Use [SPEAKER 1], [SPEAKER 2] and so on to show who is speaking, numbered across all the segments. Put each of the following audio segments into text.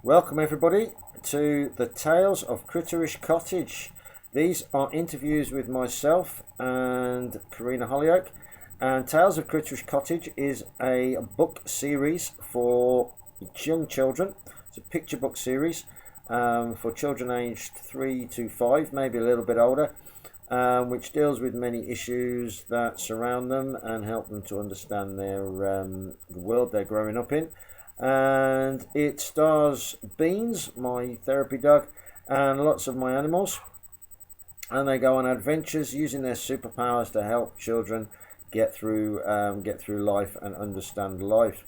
[SPEAKER 1] Welcome everybody to the Tales of Critterish Cottage. These are interviews with myself and Corrina Holyoake, and Tales of Critterish Cottage is a book series for young children. It's a picture book series for children aged 3 to 5, maybe a little bit older, which deals with many issues that surround them and help them to understand the world they're growing up in. And it stars Beanz, my therapy dog, and lots of my animals, and they go on adventures using their superpowers to help children get through life and understand life.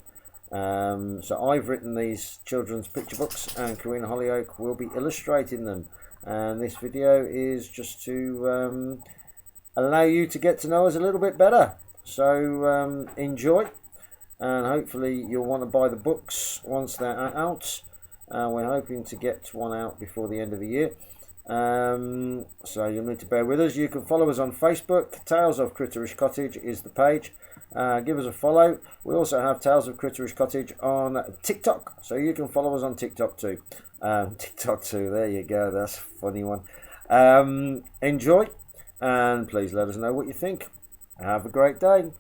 [SPEAKER 1] So I've written these children's picture books, and Corrina Holyoake will be illustrating them. And this video is just to allow you to get to know us a little bit better. So enjoy. And hopefully you'll want to buy the books once they're out. We're hoping to get one out before the end of the year. So you'll need to bear with us. You can follow us on Facebook. Tales of Critterish Cottage is the page. Give us a follow. We also have Tales of Critterish Cottage on TikTok, so you can follow us on TikTok too. There you go. That's a funny one. Enjoy, and please let us know what you think. Have a great day.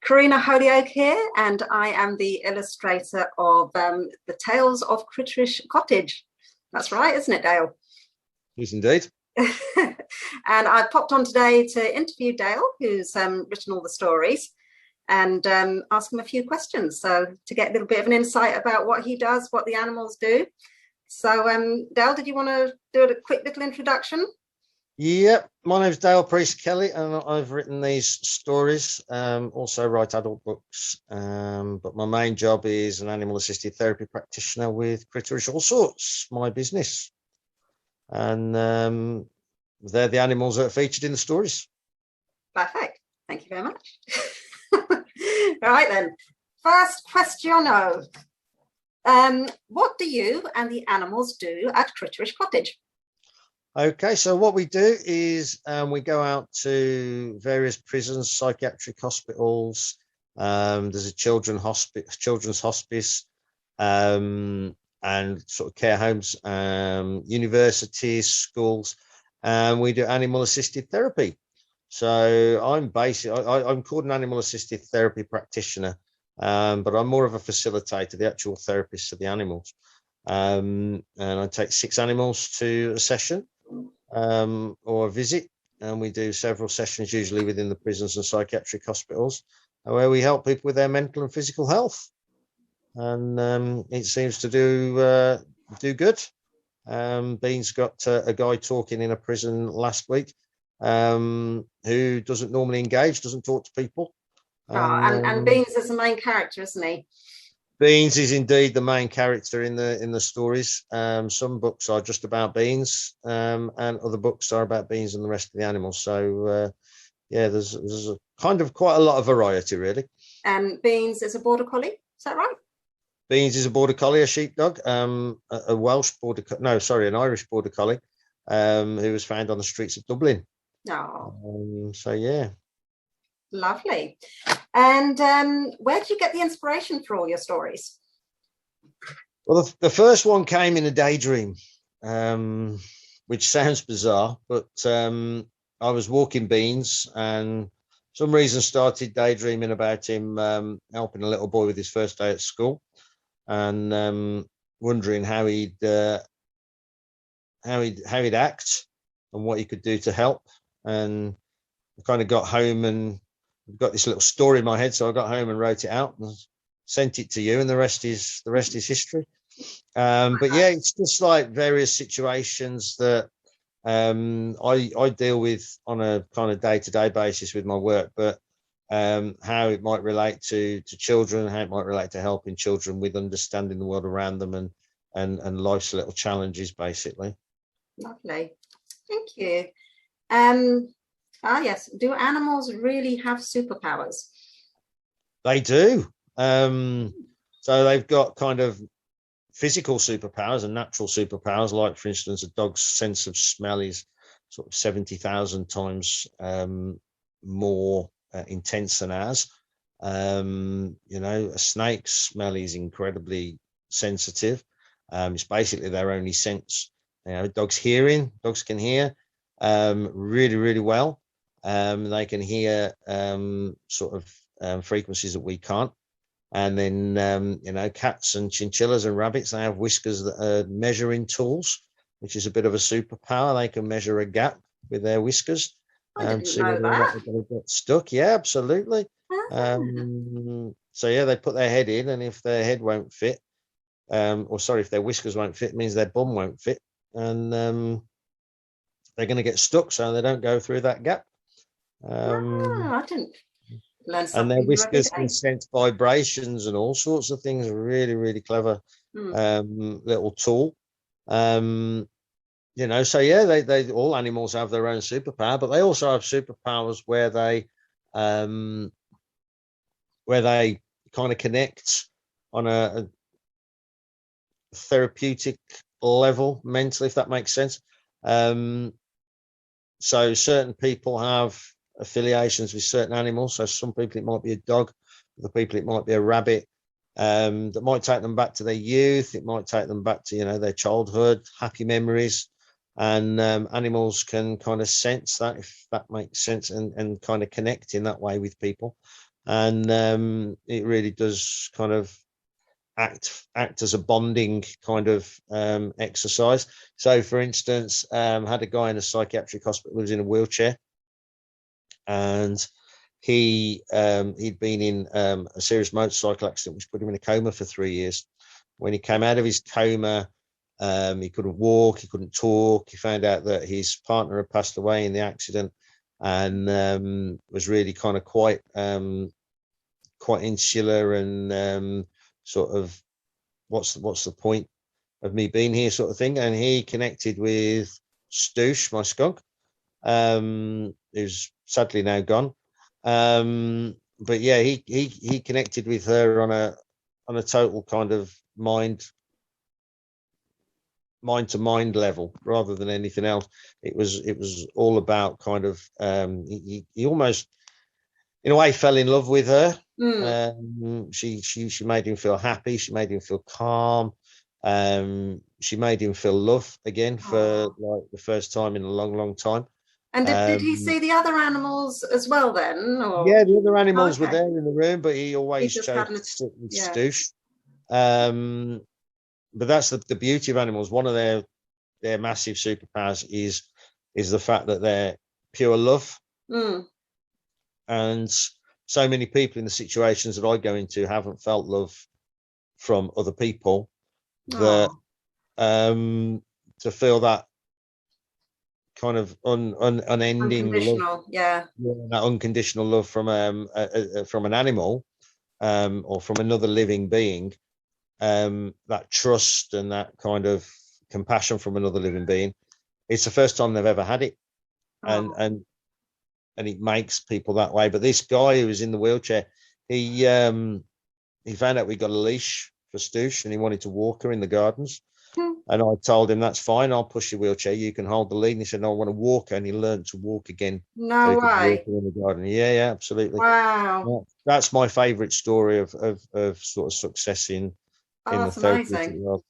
[SPEAKER 2] Corrina Holyoake here, and I am the illustrator of the Tales of Critterish Cottage. That's right, isn't it, Dale?
[SPEAKER 1] Yes, indeed.
[SPEAKER 2] And I popped on today to interview Dale, who's written all the stories, and ask him a few questions, so to get a little bit of an insight about what he does, what the animals do. So, Dale, did you want to do a quick little introduction?
[SPEAKER 3] Yep, my name's Dale Preece-Kelly, and I've written these stories, also write adult books, but my main job is an animal assisted therapy practitioner with Critterish All Sorts, my business. And they're the animals that are featured in the stories.
[SPEAKER 2] Perfect, thank you very much. All right then, first question. What do you and the animals do at Critterish Cottage?
[SPEAKER 3] Okay, so what we do is we go out to various prisons, psychiatric hospitals. There's a children's hospice, and sort of care homes, universities, schools, and we do animal assisted therapy. So I'm called an animal assisted therapy practitioner, but I'm more of a facilitator, the actual therapist of the animals. And I take 6 animals to a session or a visit, and we do several sessions usually within the prisons and psychiatric hospitals, where we help people with their mental and physical health, and it seems to do good. Bean's got a guy talking in a prison last week who doesn't normally engage, doesn't talk to people.
[SPEAKER 2] And Beanz is the main character, isn't he?
[SPEAKER 3] Beanz is indeed the main character in the stories. Some books are just about Beanz, and other books are about Beanz and the rest of the animals. So yeah, there's a kind of quite a lot of variety, really. And
[SPEAKER 2] Beanz is a border collie, is that right?
[SPEAKER 3] Beanz is a border collie, a sheepdog, a Welsh border, no, sorry, an Irish border collie, who was found on the streets of Dublin.
[SPEAKER 2] Oh.
[SPEAKER 3] So yeah.
[SPEAKER 2] Lovely. And where did you get the inspiration for all your stories?
[SPEAKER 3] Well, the first one came in a daydream, which sounds bizarre, but I was walking Beanz, and some reason started daydreaming about him helping a little boy with his first day at school, and wondering how he'd act and what he could do to help. And I kind of got home and got this little story in my head, so I got home and wrote it out and sent it to you, and the rest is history. But yeah, it's just like various situations that I deal with on a kind of day-to-day basis with my work, but how it might relate to children, how it might relate to helping children with understanding the world around them and life's little challenges, basically.
[SPEAKER 2] Lovely, thank you. Yes, do animals really have superpowers?
[SPEAKER 3] They do. So they've got kind of physical superpowers and natural superpowers, like, for instance, a dog's sense of smell is sort of 70,000 times more intense than ours. You know, a snake's smell is incredibly sensitive. It's basically their only sense. You know, dogs can hear really, really well. They can hear sort of frequencies that we can't. And then, you know, cats and chinchillas and rabbits, they have whiskers that are measuring tools, which is a bit of a superpower. They can measure a gap with their whiskers and see whether or not they're going to get stuck. Yeah, absolutely. So yeah, they put their head in, and if their head won't fit, or sorry, if their whiskers won't fit, it means their bum won't fit, and they're going to get stuck, so they don't go through that gap.
[SPEAKER 2] I didn't learn something.
[SPEAKER 3] And their whiskers can sense vibrations and all sorts of things. Really, really clever little tool. You know, so yeah, they all animals have their own superpower, but they also have superpowers where they kind of connect on a therapeutic level mentally, if that makes sense. So certain people have affiliations with certain animals. So some people it might be a dog, other people it might be a rabbit. That might take them back to their youth. It might take them back to, you know, their childhood, happy memories. And animals can kind of sense that, if that makes sense, and kind of connect in that way with people. And it really does kind of act as a bonding kind of exercise. So, for instance, had a guy in a psychiatric hospital who was in a wheelchair, and he'd been in a serious motorcycle accident which put him in a coma for 3 years. When he came out of his coma, he couldn't walk, he couldn't talk. He found out that his partner had passed away in the accident, and was really kind of quite insular, and sort of what's the point of me being here, sort of thing. And he connected with Stoosh, my skunk, who's sadly now gone. But yeah, he connected with her on a total kind of mind to mind level rather than anything else. It was all about kind of he almost in a way fell in love with her. She made him feel happy, she made him feel calm, she made him feel love again for like the first time in a long time.
[SPEAKER 2] And did he see the other animals as well then? Or?
[SPEAKER 3] Yeah, the other animals were there in the room, but he always chose to sit with Stoosh. But that's the beauty of animals. One of their massive superpowers is the fact that they're pure love. And so many people in the situations that I go into haven't felt love from other people. That to feel that kind of unending love, that unconditional love from an animal, or from another living being, that trust and that kind of compassion from another living being, it's the first time they've ever had it. And it makes people that way. But this guy who was in the wheelchair, he found out we got a leash for Stoosh, and he wanted to walk her in the gardens. And I told him, that's fine, I'll push your wheelchair, you can hold the lead. And he said, no, I want to walk her. And he learned to walk again.
[SPEAKER 2] No way.
[SPEAKER 3] In the garden. Yeah, absolutely.
[SPEAKER 2] Wow.
[SPEAKER 3] That's my favorite story of sort of success in the therapeutic world.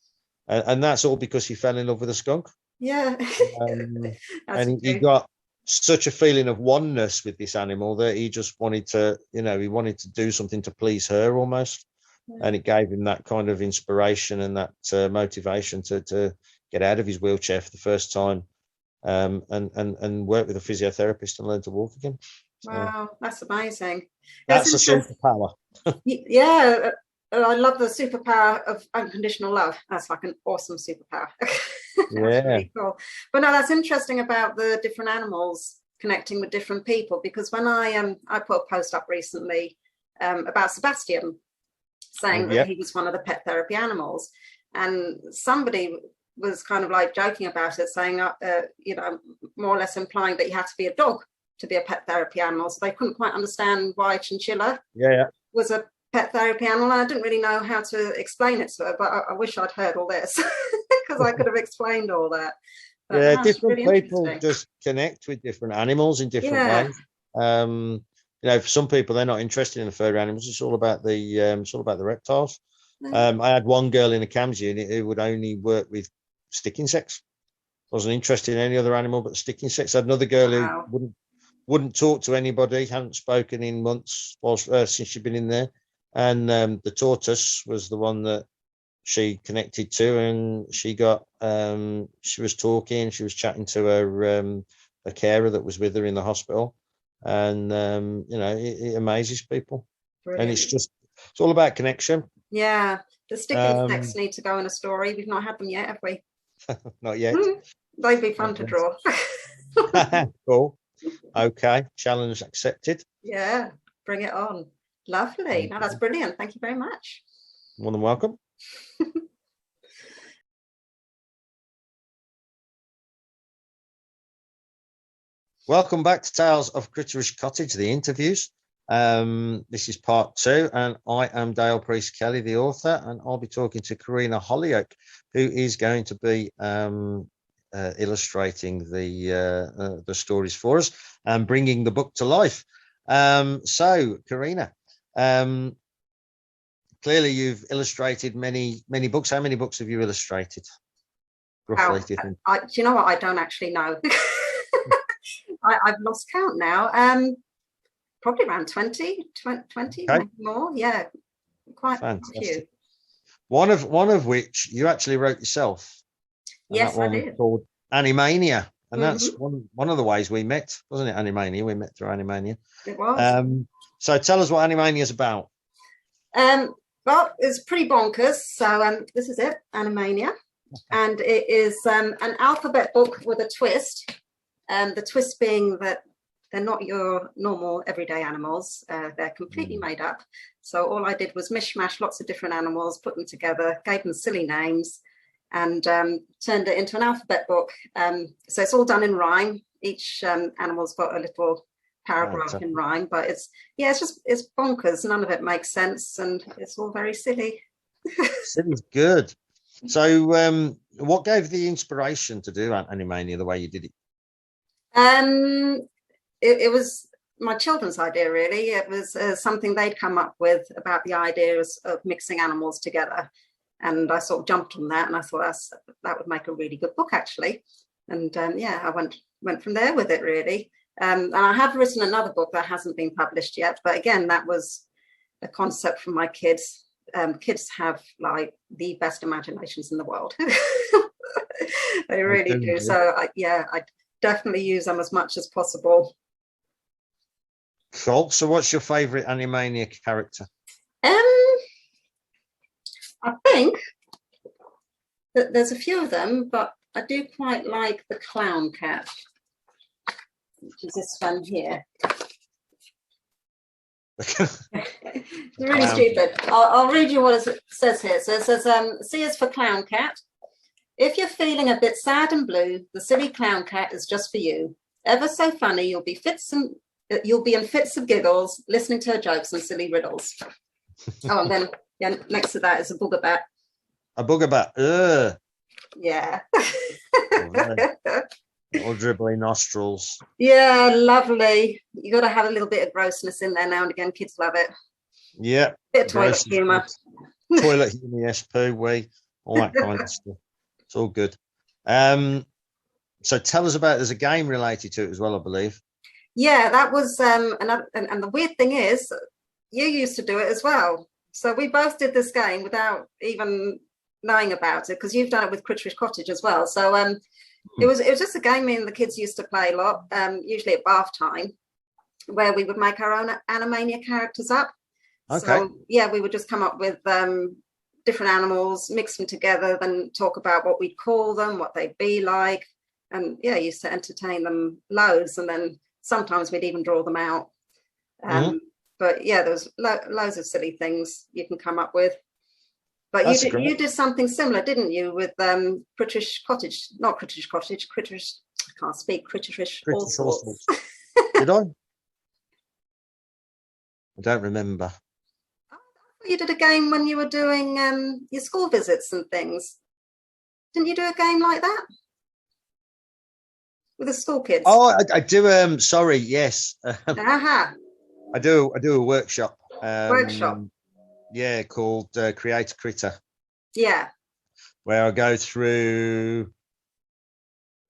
[SPEAKER 3] And that's all because he fell in love with a skunk.
[SPEAKER 2] Yeah.
[SPEAKER 3] And he got such a feeling of oneness with this animal that he just wanted to, he wanted to do something to please her almost. And it gave him that kind of inspiration and that motivation to get out of his wheelchair for the first time, and work with a physiotherapist and learn to walk again.
[SPEAKER 2] Wow, that's amazing.
[SPEAKER 3] That's a superpower.
[SPEAKER 2] Yeah, I love the superpower of unconditional love. That's like an awesome superpower. That's really cool. But no, that's interesting about the different animals connecting with different people, because when I put a post up recently about Sebastian, saying that he was one of the pet therapy animals, and somebody was kind of like joking about it, saying more or less implying that you had to be a dog to be a pet therapy animal. So they couldn't quite understand why chinchilla was a pet therapy animal. I didn't really know how to explain it to her, but I wish I'd heard all this because I could have explained all that. But
[SPEAKER 3] Yeah,
[SPEAKER 2] that's
[SPEAKER 3] different
[SPEAKER 2] really
[SPEAKER 3] people
[SPEAKER 2] interesting.
[SPEAKER 3] just connect with different animals in different
[SPEAKER 2] Yeah.
[SPEAKER 3] ways. You know, for some people, they're not interested in the furry animals. It's all about the reptiles. I had one girl in the CAMS unit who would only work with stick insects. Wasn't interested in any other animal but stick insects. I had another girl
[SPEAKER 2] Wow.
[SPEAKER 3] who wouldn't talk to anybody, hadn't spoken in months since she'd been in there. And the tortoise was the one that she connected to, and she was talking, she was chatting to her a carer that was with her in the hospital. And you know, it amazes people.
[SPEAKER 2] Brilliant.
[SPEAKER 3] And it's all about connection.
[SPEAKER 2] Yeah, the stick insects need to go in a story. We've not had them yet, have we?
[SPEAKER 3] Not yet.
[SPEAKER 2] They'd be fun to draw.
[SPEAKER 3] Cool. Okay, challenge accepted.
[SPEAKER 2] Yeah, bring it on. Lovely. No, that's brilliant. Thank you very much.
[SPEAKER 3] More than welcome. Welcome back to Tales of Critterish Cottage, the interviews. This is part 2, and I am Dale Preece-Kelly, the author, and I'll be talking to Corrina Holyoake, who is going to be illustrating the stories for us and bringing the book to life. So, Corrina, clearly you've illustrated many books. How many books have you illustrated? Roughly, do you think?
[SPEAKER 2] Do you know what? I don't actually know. I've lost count now. Probably around 20, okay. Maybe more. Yeah, quite a few.
[SPEAKER 3] One of which you actually wrote yourself.
[SPEAKER 2] Yes, I did.
[SPEAKER 3] Called Animania, and that's one of the ways we met, wasn't it? Animania. We met through Animania.
[SPEAKER 2] It was.
[SPEAKER 3] So tell us what Animania is about.
[SPEAKER 2] Well, it's pretty bonkers. So this is it, Animania, and it is an alphabet book with a twist. The twist being that they're not your normal everyday animals. They're completely made up. So all I did was mishmash lots of different animals, put them together, gave them silly names, and turned it into an alphabet book. So it's all done in rhyme. Each animal's got a little paragraph in rhyme, but it's bonkers. None of it makes sense, and it's all very silly.
[SPEAKER 3] Silly's good. So what gave the inspiration to do Animania the way you did it?
[SPEAKER 2] It was my children's idea, really. It was something they'd come up with about the ideas of mixing animals together. And I sort of jumped on that, and I thought that would make a really good book, actually. And yeah, I went from there with it, really. And I have written another book that hasn't been published yet. But again, that was a concept from my kids. Kids have like the best imaginations in the world. They really do. So I definitely use them as much as possible.
[SPEAKER 3] Cool. So what's your favorite Animania character?
[SPEAKER 2] I think that there's a few of them, but I do quite like the clown cat, which is this one here. It's really stupid. I'll read you what it says here. So it says, C is for clown cat. If you're feeling a bit sad and blue, the silly clown cat is just for you. Ever so funny, you'll be in fits of giggles, listening to her jokes and silly riddles. Oh, and then next to that is a booger bat.
[SPEAKER 3] A booger bat. Ugh.
[SPEAKER 2] Yeah.
[SPEAKER 3] Or dribbling nostrils.
[SPEAKER 2] Yeah, lovely. You got to have a little bit of grossness in there now and again. Kids love it.
[SPEAKER 3] Yeah.
[SPEAKER 2] Bit of toilet humour.
[SPEAKER 3] Toilet humour, yes, poo, wee, all that kind of stuff. It's all good. So tell us about, there's a game related to it as well, I believe.
[SPEAKER 2] Yeah, that was another, and the weird thing is, you used to do it as well. So we both did this game without even knowing about it, because you've done it with Critterish Cottage as well. So it was just a game me and the kids used to play a lot, usually at bath time, where we would make our own Animania characters up. Okay. So yeah, we would just come up with different animals, mix them together, then talk about what we'd call them, what they'd be like, and yeah, used to entertain them loads. And then sometimes we'd even draw them out. But yeah, there was loads of silly things you can come up with. But you did something similar, didn't you, with Critterish Cottage? Not Critterish Cottage, Critterish. I can't speak. Critterish all sorts.
[SPEAKER 3] Did I? I don't remember.
[SPEAKER 2] You did a game when you were doing your school visits and things. Didn't you do a game like that? with the school kids?
[SPEAKER 3] Oh, I do. Sorry, yes.
[SPEAKER 2] Aha,
[SPEAKER 3] I do a workshop.
[SPEAKER 2] workshop.
[SPEAKER 3] Yeah, called Create a Critter,
[SPEAKER 2] Yeah.
[SPEAKER 3] where I go through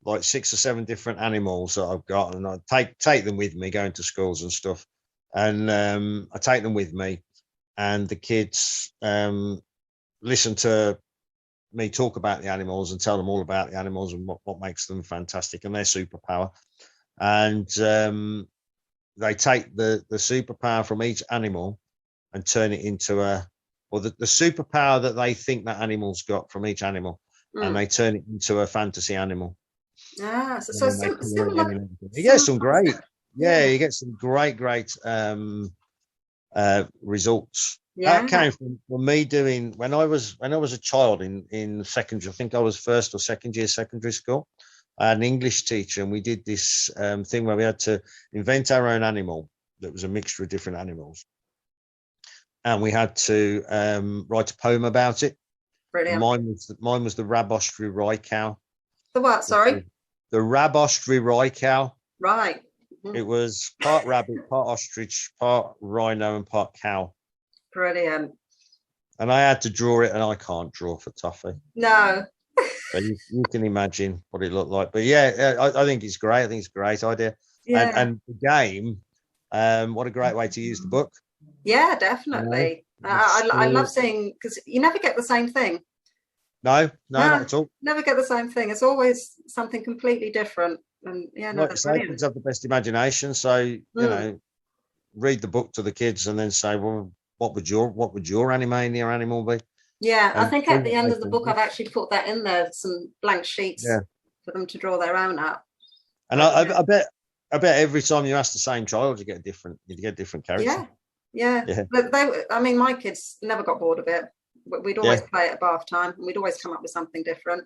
[SPEAKER 3] like 6 or 7 different animals that I've got, and I take them with me, going to schools and stuff, and I take them with me, and the kids listen to me talk about the animals and tell them all about the animals and what makes them fantastic and their superpower, and they take the superpower from each animal and turn it into the superpower that they think that animal's got from each animal, and they turn it into a fantasy animal.
[SPEAKER 2] Ah, so
[SPEAKER 3] Similar. You get
[SPEAKER 2] similar
[SPEAKER 3] some great,
[SPEAKER 2] concept.
[SPEAKER 3] you get some great results.
[SPEAKER 2] Yeah.
[SPEAKER 3] That came from me doing when I was a child in secondary. I think I was first or second year secondary school. I had an English teacher, and we did this thing where we had to invent our own animal that was a mixture of different animals, and we had to write a poem about it.
[SPEAKER 2] Brilliant.
[SPEAKER 3] Mine was the Rabostri Rye cow.
[SPEAKER 2] The what? Sorry.
[SPEAKER 3] The Rabostri Rye cow.
[SPEAKER 2] Right.
[SPEAKER 3] It was part rabbit, part ostrich, part rhino, and part cow.
[SPEAKER 2] Brilliant.
[SPEAKER 3] And I had to draw it, and I can't draw for Toffee.
[SPEAKER 2] No.
[SPEAKER 3] But you can imagine what it looked like. But yeah, I think it's great. I think it's a great idea.
[SPEAKER 2] Yeah.
[SPEAKER 3] And the game, what a great way to use the book.
[SPEAKER 2] Yeah, definitely. I love seeing, because you never get the same thing.
[SPEAKER 3] No, not at all.
[SPEAKER 2] Never get the same thing. It's always something completely different. And yeah, no, that's brilliant.
[SPEAKER 3] Kids have the best imagination, so you know, read the book to the kids and then say, well, what would your Animania animal be?
[SPEAKER 2] Yeah, I think at the end of the book I've actually put that in there, some blank sheets for them to draw their own up.
[SPEAKER 3] And I bet every time you ask the same child, you get a different character.
[SPEAKER 2] Yeah. But I mean, my kids never got bored of it. We'd always play it at bath time, and we'd always come up with something different.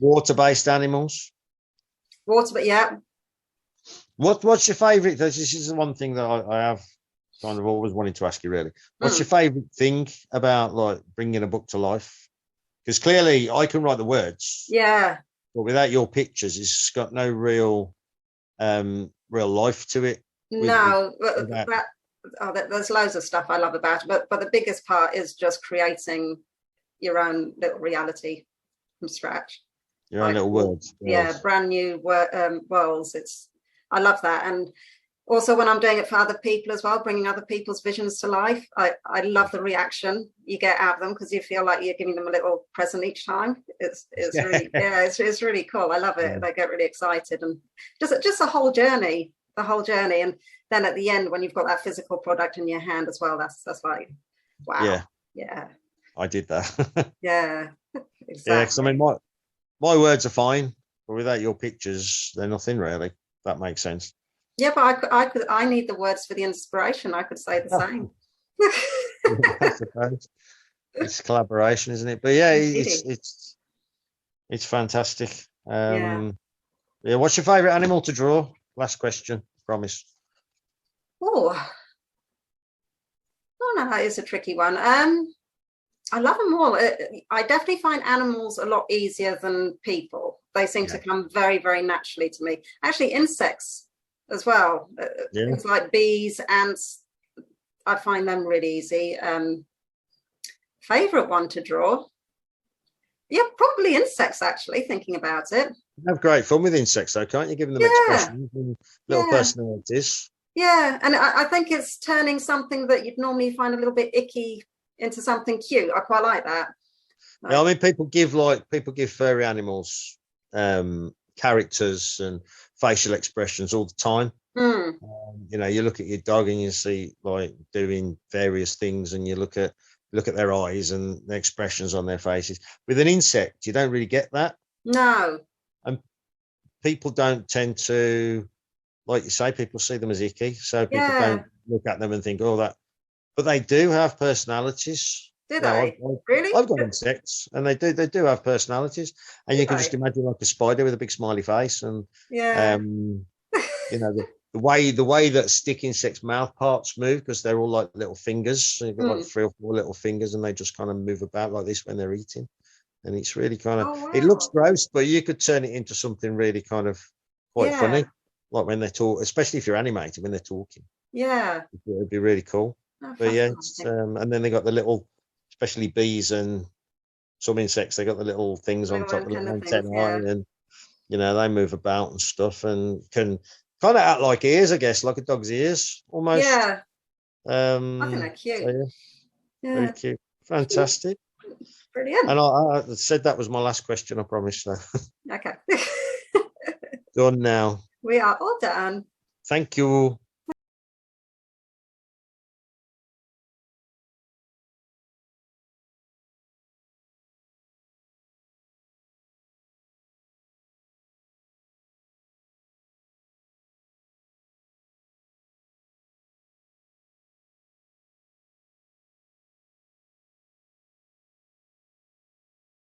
[SPEAKER 3] Water-based animals.
[SPEAKER 2] But yeah.
[SPEAKER 3] What's your favourite? This is the one thing that I have kind of always wanted to ask you, really. What's your favourite thing about like bringing a book to life? Because clearly I can write the words.
[SPEAKER 2] Yeah.
[SPEAKER 3] But without your pictures, it's got no real life to it.
[SPEAKER 2] No, there's loads of stuff I love about it, but the biggest part is just creating your own little reality from scratch.
[SPEAKER 3] Your own little worlds.
[SPEAKER 2] Yeah, brand new worlds. I love that. And also when I'm doing it for other people as well, bringing other people's visions to life, I love the reaction you get out of them, because you feel like you're giving them a little present each time. It's really it's really cool. I love it. They get really excited, and just the whole journey. And then at the end, when you've got that physical product in your hand as well, that's like, wow. Yeah.
[SPEAKER 3] I did that.
[SPEAKER 2] Yeah. Exactly.
[SPEAKER 3] Yeah, because I mean, my words are fine, but without your pictures, they're nothing really. That makes sense. Yeah,
[SPEAKER 2] but I need the words for the inspiration. I could say the same.
[SPEAKER 3] I suppose. It's collaboration, isn't it? But yeah, it's fantastic. Yeah. What's your favourite animal to draw? Last question, promise.
[SPEAKER 2] Oh no, that is a tricky one. I love them all. I definitely find animals a lot easier than people. They seem to come very, very naturally to me. Actually, insects as well. Things like bees, ants, I find them really easy. Favorite one to draw? Yeah, probably insects, actually, thinking about it.
[SPEAKER 3] You have great fun with insects, though, can't you? Giving them expressions and little personalities.
[SPEAKER 2] Yeah, and I think it's turning something that you'd normally find a little bit icky into something cute. I quite like that.
[SPEAKER 3] Yeah, I mean, people give furry animals characters and facial expressions all the time. You know, you look at your dog and you see like doing various things, and you look at their eyes and the expressions on their faces. With an insect, you don't really get that.
[SPEAKER 2] No.
[SPEAKER 3] And people don't tend to, like you say, people see them as icky, so people don't look at them and think, oh, that. But they do have personalities.
[SPEAKER 2] Do they? Really?
[SPEAKER 3] I've got insects, and they do have personalities, and you can just imagine like a spider with a big smiley face, and you know, the way that stick insects' mouth parts move, because they're all like little fingers. So you've got like 3 or 4 little fingers, and they just kind of move about like this when they're eating. and it's really kind of,
[SPEAKER 2] Oh, wow.
[SPEAKER 3] it looks gross, but you could turn it into something really kind of quite funny, like when they talk, especially if you're animated when they're talking.
[SPEAKER 2] Yeah,
[SPEAKER 3] It'd be really cool.
[SPEAKER 2] oh,
[SPEAKER 3] But yeah,
[SPEAKER 2] fascinating.
[SPEAKER 3] and then they got the little, especially bees and some insects, they got the little things on
[SPEAKER 2] Little
[SPEAKER 3] top of the
[SPEAKER 2] antenna things,
[SPEAKER 3] antennae, and they move about and stuff, and can kind of act like ears, I guess, like a dog's ears almost.
[SPEAKER 2] Yeah, I think
[SPEAKER 3] Um,
[SPEAKER 2] they're cute.
[SPEAKER 3] so
[SPEAKER 2] Yeah,
[SPEAKER 3] very cute, fantastic.
[SPEAKER 2] brilliant.
[SPEAKER 3] And I said that was my last question. I promise. So
[SPEAKER 2] Okay.
[SPEAKER 3] done now.
[SPEAKER 2] We are all done.
[SPEAKER 3] Thank you.